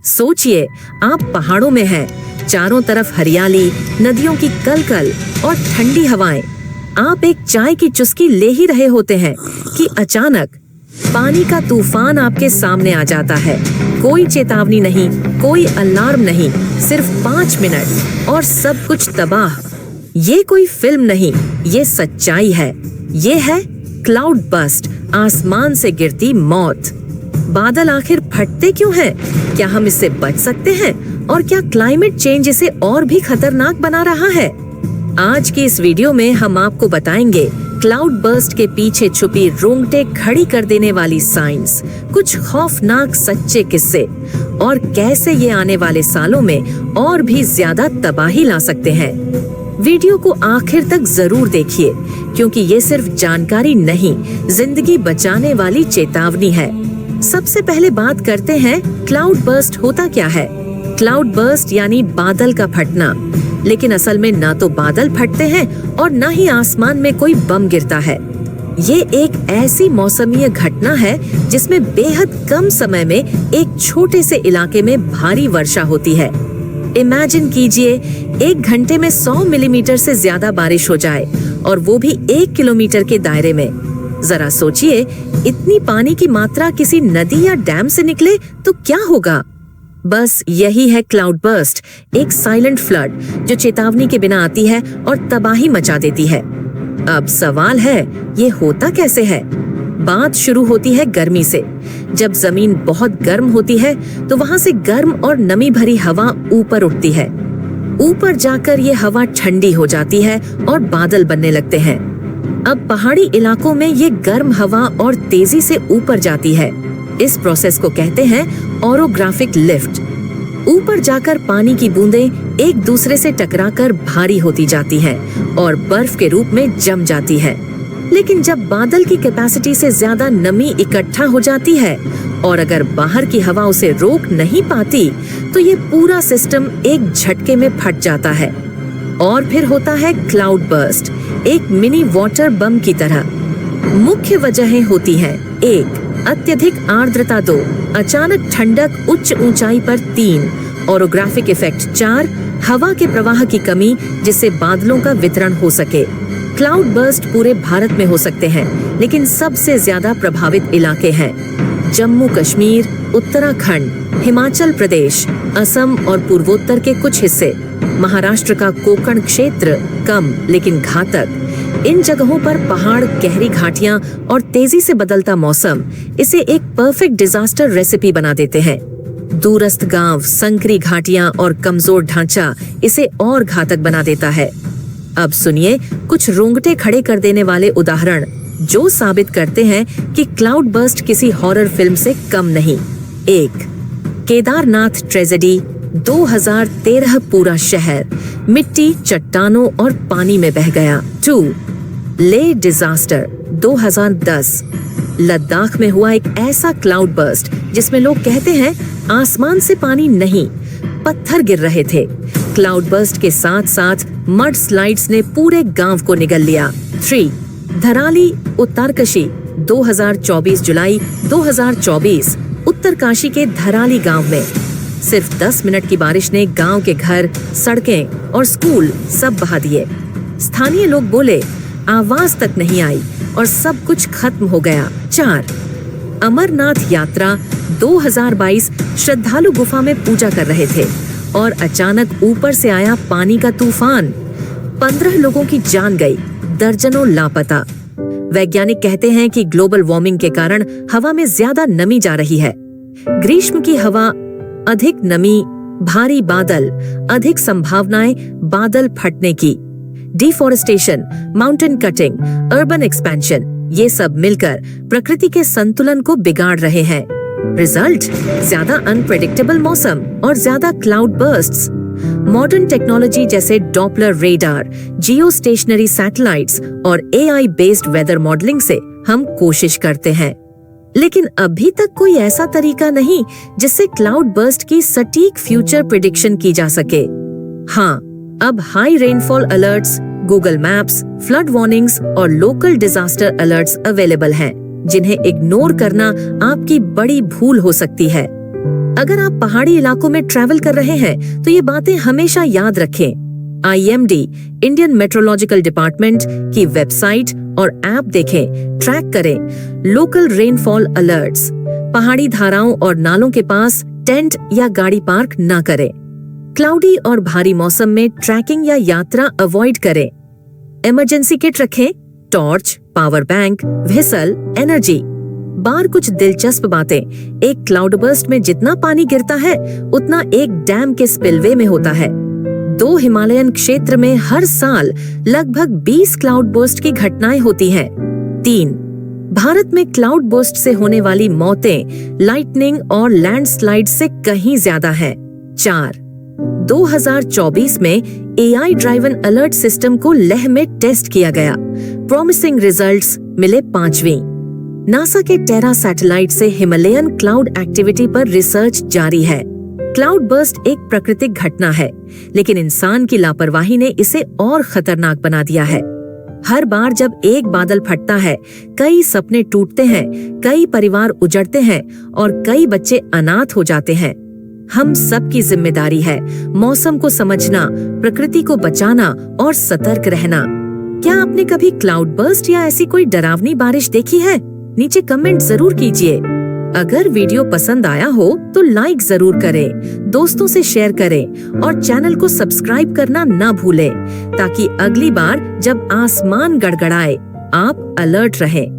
सोचिए, आप पहाड़ों में हैं, चारों तरफ हरियाली, नदियों की कलकल और ठंडी हवाएं। आप एक चाय की चुस्की ले ही रहे होते हैं कि अचानक पानी का तूफान आपके सामने आ जाता है। कोई चेतावनी नहीं, कोई अलार्म नहीं, सिर्फ 5 मिनट और सब कुछ तबाह। ये कोई फिल्म नहीं, ये सच्चाई है। ये है क्लाउड बस्ट, आसमान से गिरती मौत। बादल आखिर फटते क्यों हैं? क्या हम इससे बच सकते हैं? और क्या क्लाइमेट चेंज इसे और भी खतरनाक बना रहा है? आज की इस वीडियो में हम आपको बताएंगे क्लाउड बर्स्ट के पीछे छुपी रोंगटे खड़ी कर देने वाली साइंस, कुछ खौफनाक सच्चे किस्से और कैसे ये आने वाले सालों में और भी ज्यादा तबाही ला सकते हैं। वीडियो को आखिर तक जरूर देखिए, क्योंकि ये सिर्फ जानकारी नहीं, जिंदगी बचाने वाली चेतावनी है। सबसे पहले बात करते हैं क्लाउड बर्स्ट होता क्या है। क्लाउड बर्स्ट यानी बादल का फटना, लेकिन असल में ना तो बादल फटते हैं और ना ही आसमान में कोई बम गिरता है। ये एक ऐसी मौसमीय घटना है जिसमें बेहद कम समय में एक छोटे से इलाके में भारी वर्षा होती है। इमेजिन कीजिए, 1 घंटे में 100 मिलीमीटर से ज्यादा बारिश हो जाए, और वो भी 1 किलोमीटर के दायरे में। जरा सोचिए, इतनी पानी की मात्रा किसी नदी या डैम से निकले तो क्या होगा? बस यही है क्लाउड बर्स्ट, एक साइलेंट फ्लड जो चेतावनी के बिना आती है और तबाही मचा देती है। अब सवाल है, ये होता कैसे है? बात शुरू होती है गर्मी से। जब जमीन बहुत गर्म होती है तो वहां से गर्म और नमी भरी हवा ऊपर उठती है। ऊपर जाकर ये हवा ठंडी हो जाती है और बादल बनने लगते हैं। अब पहाड़ी इलाकों में ये गर्म हवा और तेजी से ऊपर जाती है। इस प्रोसेस को कहते हैं ओरोग्राफिक लिफ्ट। ऊपर जाकर पानी की बूंदें एक दूसरे से टकराकर भारी होती जाती हैं और बर्फ के रूप में जम जाती है। लेकिन जब बादल की कैपेसिटी से ज्यादा नमी इकट्ठा हो जाती है और अगर बाहर की हवा उसे रोक नहीं पाती, तो ये पूरा सिस्टम एक झटके में फट जाता है। और फिर होता है क्लाउड बर्स्ट, एक मिनी वाटर बम की तरह। मुख्य वजहें होती हैं: 1. अत्यधिक आर्द्रता, 2. अचानक ठंडक उच्च ऊंचाई पर, 3. Orographic effect, 4. हवा के प्रवाह की कमी जिससे बादलों का वितरण हो सके। क्लाउड बर्स्ट पूरे भारत में हो सकते हैं, लेकिन सबसे ज्यादा प्रभावित इलाके हैं जम्मू कश्मीर, उत्तराखंड, हिमाचल प्रदेश, असम और पूर्वोत्तर के कुछ हिस्से, महाराष्ट्र का कोकण क्षेत्र कम लेकिन घातक। इन जगहों पर पहाड़, गहरी घाटियां और तेजी से बदलता मौसम इसे एक परफेक्ट डिजास्टर रेसिपी बना देते हैं। दूरस्थ गांव, संकरी घाटियां और कमजोर ढांचा इसे और घातक बना देता है। अब सुनिए कुछ रोंगटे खड़े कर देने वाले उदाहरण जो साबित करते हैं कि क्लाउड बर्स्ट किसी हॉरर फिल्म से कम नहीं। 1. केदारनाथ ट्रेजेडी, 2013 पूरा शहर मिट्टी, चट्टानों और पानी में बह गया। 2. ले डिजास्टर, 2010 लद्दाख में हुआ एक ऐसा क्लाउड बर्स्ट जिसमें लोग कहते हैं आसमान से पानी नहीं, पत्थर गिर रहे थे। क्लाउड बर्स्ट के साथ साथ मड स्लाइड्स ने पूरे गांव को निगल लिया। 3. धराली, उत्तरकाशी, 2024 जुलाई 2024 उत्तरकाशी के धराली गांव में सिर्फ 10 मिनट की बारिश ने गांव के घर, सड़कें और स्कूल सब बहा दिए। स्थानीय लोग बोले आवाज तक नहीं आई और सब कुछ खत्म हो गया। 4. अमरनाथ यात्रा, 2022 श्रद्धालु गुफा में पूजा कर रहे थे और अचानक ऊपर से आया पानी का तूफान। 15 लोगों की जान गई, दर्जनों लापता। वैज्ञानिक कहते हैं कि ग्लोबल वार्मिंग के कारण हवा में ज्यादा नमी जा रही है। ग्रीष्म की हवा, अधिक नमी, भारी बादल, अधिक संभावनाएं बादल फटने की। Deforestation, mountain cutting, urban expansion, ये सब मिलकर प्रकृति के संतुलन को बिगाड़ रहे हैं। रिजल्ट, ज्यादा अनप्रेडिक्टेबल मौसम और ज्यादा क्लाउड बर्स्ट्स। मॉडर्न टेक्नोलॉजी जैसे डॉपलर रेडार, जियो स्टेशनरी सैटेलाइट्स और AI बेस्ड वेदर मॉडलिंग से हम कोशिश करते हैं, लेकिन अभी तक कोई ऐसा तरीका नहीं जिससे क्लाउड बर्स्ट की सटीक फ्यूचर प्रिडिक्शन की जा सके। हाँ, अब high rainfall alerts, Google maps, flood warnings और लोकल डिजास्टर अलर्ट्स अवेलेबल हैं, जिन्हें इग्नोर करना आपकी बड़ी भूल हो सकती है। अगर आप पहाड़ी इलाकों में ट्रैवल कर रहे हैं तो ये बातें हमेशा याद रखें। IMD इंडियन मेट्रोलॉजिकल डिपार्टमेंट की वेबसाइट और ऐप देखें, ट्रैक करें लोकल रेनफॉल अलर्ट्स। पहाड़ी धाराओं और नालों के पास टेंट या गाड़ी पार्क ना करें। क्लाउडी और भारी मौसम में ट्रैकिंग या यात्रा अवॉइड करें। इमरजेंसी किट रखें, torch, power bank, whistle, energy. कुछ दिलचस्प बातें। एक क्लाउडबर्स्ट में जितना पानी गिरता है उतना एक डैम के स्पिलवे में होता है। 2 हिमालयन क्षेत्र में हर साल लगभग 20 क्लाउड बर्स्ट की घटनाएं होती हैं। 3. भारत में क्लाउड बर्स्ट से होने वाली मौतें लाइटनिंग और लैंडस्लाइड से कहीं ज्यादा है। 4. 2024 में AI ड्राइवन अलर्ट सिस्टम को लेह में टेस्ट किया गया। प्रॉमिसिंग रिजल्ट्स मिले 5वीं। नासा के टेरा सैटेलाइट से हिमालयन क्लाउड एक्टिविटी पर रिसर्च जारी है। क्लाउड बर्स्ट एक प्राकृतिक घटना है, लेकिन इंसान की लापरवाही ने इसे और खतरनाक बना दिया है। हर बार जब एक बादल फटता है, कई सपने टूटते हैं, कई परिवार उजड़ते हैं और कई बच्चे अनाथ हो जाते हैं। हम सब की जिम्मेदारी है मौसम को समझना, प्रकृति को बचाना और सतर्क रहना। क्या आपने कभी क्लाउड बर्स्ट या ऐसी कोई डरावनी बारिश देखी है? नीचे कमेंट जरूर कीजिए। अगर वीडियो पसंद आया हो तो लाइक जरूर करें, दोस्तों से शेयर करें और चैनल को सब्सक्राइब करना ना भूलें, ताकि अगली बार जब आसमान गड़गड़ाए आप अलर्ट रहें।